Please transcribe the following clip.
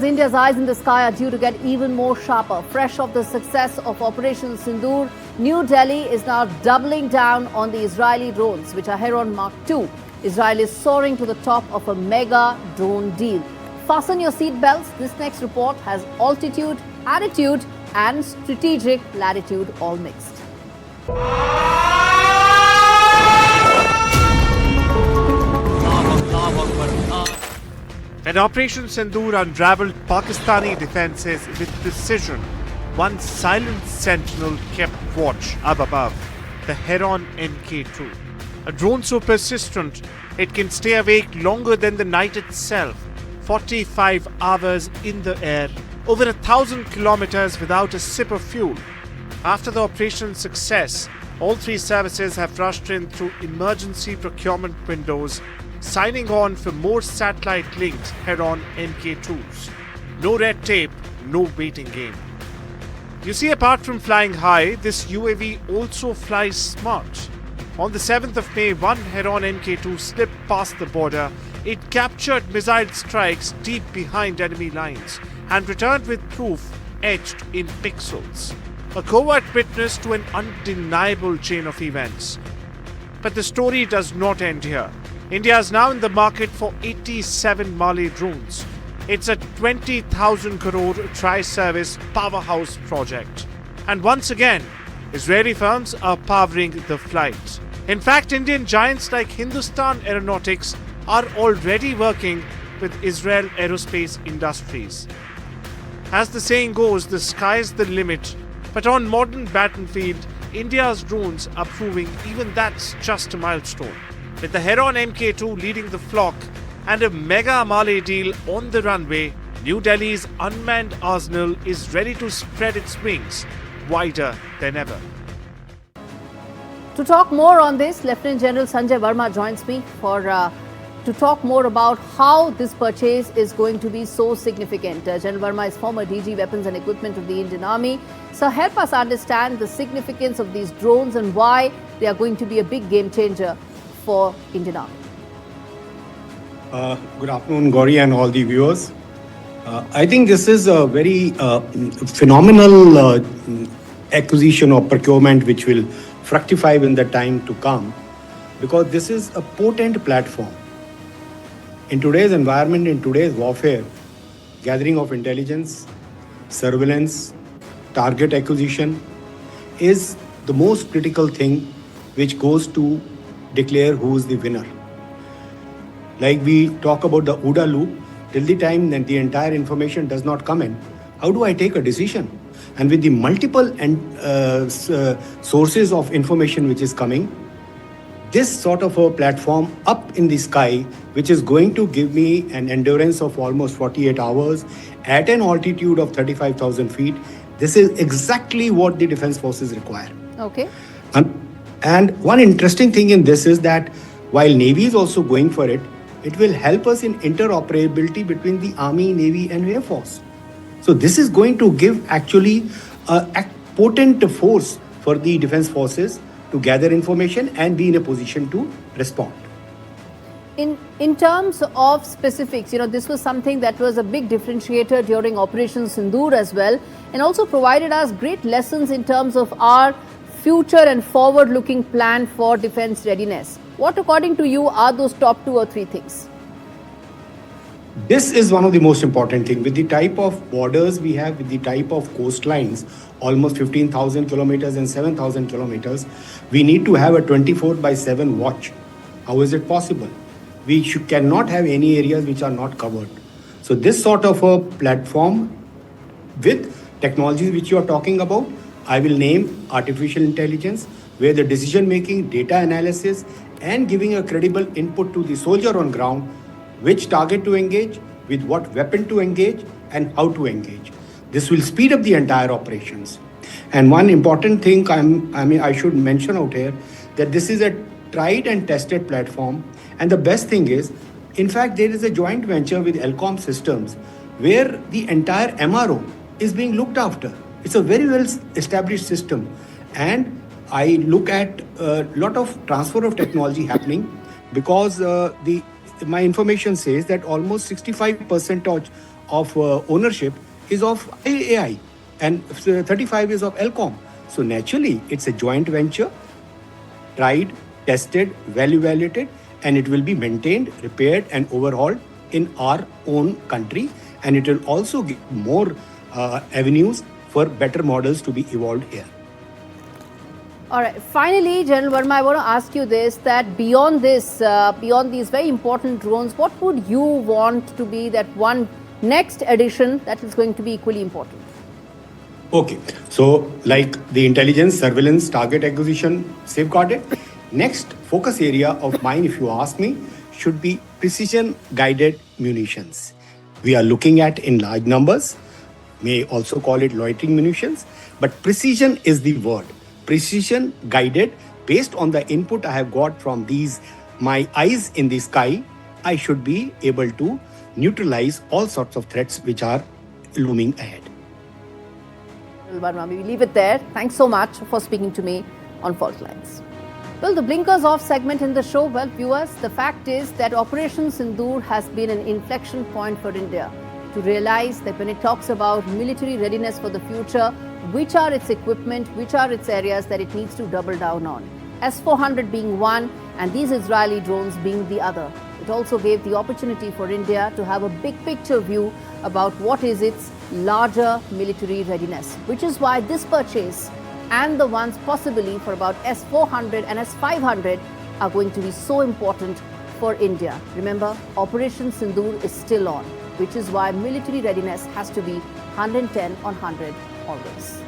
India's eyes in the sky are due to get even more sharper. Fresh off the success of Operation Sindoor, New Delhi is now doubling down on the Israeli drones, which are Heron Mk II. Israel is soaring to the top of a mega drone deal. Fasten your seat belts. This next report has altitude, attitude, and strategic latitude all mixed. When Operation Sindoor unravelled Pakistani defences with precision, one silent sentinel kept watch up above, the Heron Mk II. A drone so persistent, it can stay awake longer than the night itself, 45 hours in the air, over 1,000 kilometers without a sip of fuel. After the operation's success, all three services have rushed in through emergency procurement windows, signing on for more satellite-linked Heron Mk IIs. No red tape, no waiting game. You see, apart from flying high, this UAV also flies smart. On the 7th of May, one Heron Mk II slipped past the border. It captured missile strikes deep behind enemy lines and returned with proof etched in pixels. A covert witness to an undeniable chain of events. But the story does not end here. India is now in the market for 87 Mali drones. It's a 20,000 crore tri-service powerhouse project. And once again, Israeli firms are powering the flight. In fact, Indian giants like Hindustan Aeronautics are already working with Israel Aerospace Industries. As the saying goes, the sky's the limit. But on modern battlefield, India's drones are proving even that's just a milestone. With the Heron Mk II leading the flock and a mega Mali deal on the runway, New Delhi's unmanned arsenal is ready to spread its wings wider than ever. To talk more on this, Lieutenant General Sanjay Verma joins me to talk more about how this purchase is going to be so significant. General Verma is former DG Weapons and Equipment of the Indian Army. So help us understand the significance of these drones and why they are going to be a big game changer for Indian Army. Good afternoon, Gauri, and all the viewers. I think this is a very phenomenal acquisition or procurement which will fructify in the time to come, because this is a potent platform. In today's environment, in today's warfare, gathering of intelligence, surveillance, target acquisition is the most critical thing which goes to declare who is the winner. Like we talk about the OODA loop, till the time that the entire information does not come in, how do I take a decision? And with the multiple sources of information which is coming, this sort of a platform up in the sky, which is going to give me an endurance of almost 48 hours at an altitude of 35,000 feet, this is exactly what the Defence Forces require. Okay. And one interesting thing in this is that while Navy is also going for it, it will help us in interoperability between the Army, Navy and Air Force. So this is going to give actually a potent force for the Defence Forces to gather information and be in a position to respond. In terms of specifics, this was something that was a big differentiator during Operation Sindoor as well, and also provided us great lessons in terms of our future and forward-looking plan for defence readiness. What, according to you, are those top 2 or 3 things? This is one of the most important things. With the type of borders we have, with the type of coastlines, almost 15,000 kilometers and 7,000 kilometers, we need to have a 24/7 watch. How is it possible? We cannot have any areas which are not covered. So this sort of a platform with technologies which you are talking about, I will name artificial intelligence, where the decision making, data analysis and giving a credible input to the soldier on ground, which target to engage, with what weapon to engage and how to engage. This will speed up the entire operations. And one important thing I should mention out here, that this is a tried and tested platform. And the best thing is, in fact, there is a joint venture with Elcom Systems where the entire MRO is being looked after. It's a very well established system. And I look at a lot of transfer of technology happening, because my information says that almost 65% of ownership is of AI and 35 is of Elcom. So naturally, it's a joint venture, tried, tested, well evaluated, and it will be maintained, repaired, and overhauled in our own country. And it will also give more avenues for better models to be evolved here. All right. Finally, General Verma, I want to ask you this, that beyond this, beyond these very important drones, what would you want to be that one next addition that is going to be equally important? Okay, so like the intelligence, surveillance, target acquisition, safeguarded. Next focus area of mine, if you ask me, should be precision guided munitions. We are looking at in large numbers, may also call it loitering munitions, but precision is the word. Precision guided, based on the input I have got from these, my eyes in the sky, I should be able to neutralize all sorts of threats which are looming ahead. Verma, we leave it there. Thanks so much for speaking to me on Faultlines. Well, the blinkers off segment in the show, well, viewers, the fact is that Operation Sindoor has been an inflection point for India to realize that when it talks about military readiness for the future, which are its equipment, which are its areas that it needs to double down on. S-400 being one and these Israeli drones being the other. It also gave the opportunity for India to have a big picture view about what is its larger military readiness, which is why this purchase and the ones possibly for about S-400 and S-500 are going to be so important for India. Remember, Operation Sindoor is still on, which is why military readiness has to be 110 on 100 always.